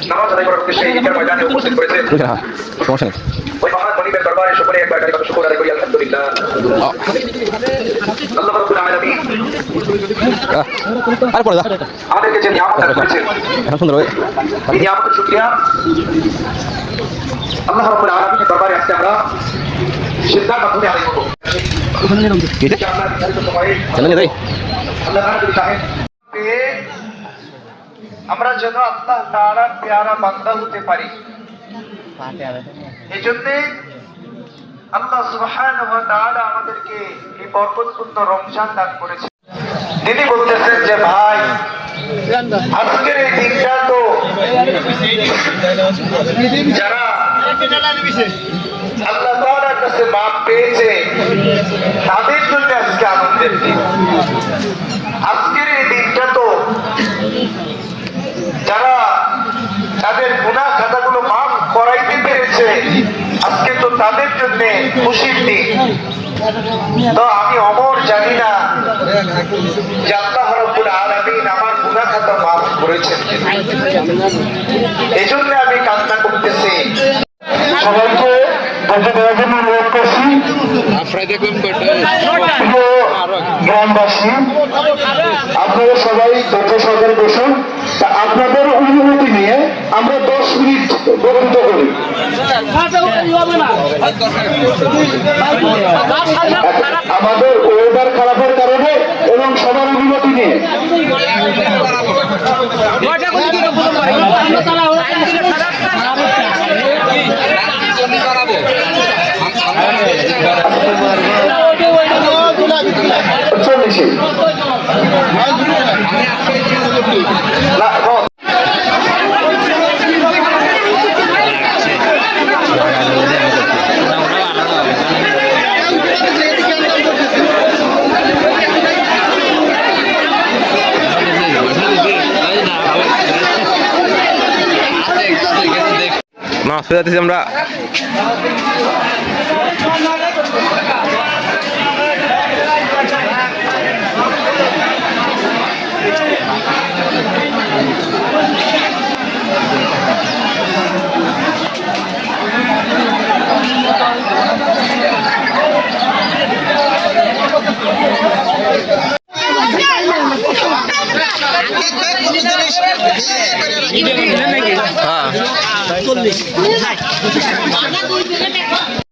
নামাজ আদায় করার উদ্দেশ্যে ঈদের ময়দানে উপস্থিত করেছেন। সমস্যা নেই। ওই মহান মনিবের দরবারে সকলে একবার কালিমাতুশ শুকর আদায় করি আলহামদুলিল্লাহ। আল্লাহ রাব্বুল আলামিন আর পড়া আমাদেরকে যে নিয়ামত দান করেছেন সুন্দর এই নিয়ামতের শুকরিয়া আল্লাহ রাব্বুল আলামিনের দরবারে আজকে আমরা সিজদার মাধ্যমে আদায় করব। আমরা যেন আল্লাহ তাআলার পেয়ারা বান্দা হতে পারি, এই জন্য আল্লাহ সুবহানাহু ওয়া তাআলা আমাদেরকে এই বরকতপূর্ণ রমজান দান করেছেন। দিদি বলতেছেন যে ভাই আজকের এই দিনটা তো যারা আল্লাহ তাআলার কাছে মাপ পেয়েছে তাদের জন্য আজকে আনন্দের দিন। আজকের এই দিনটা তো যারা তাদের গুনাহ খাতাগুলো মাফ করাইতে পেরেছে আজকে তো তাদের জন্য খুশির দিন। তো আমি অমর জানি না যে আল্লাহ রাব্বুল আলামিন আমার গুনাহ খাতা মাফ করেছেন, এই জন্য আমি কান্না করতেছি। সবাইকে অনুরোধ করছি গ্রামবাসী আপনারা সবাই ধৈর্য সহকারে বসুন। আপনাদের অনুমতি নিয়ে আমরা 10 মিনিট বক্তৃতা করি। আমাদের ওয়েদার খারাপের কারণে এবং সবার অনুমতি নিয়ে চল্লিশে মাছ পেয়ে যাচ্ছি আমরা। হ্যাঁ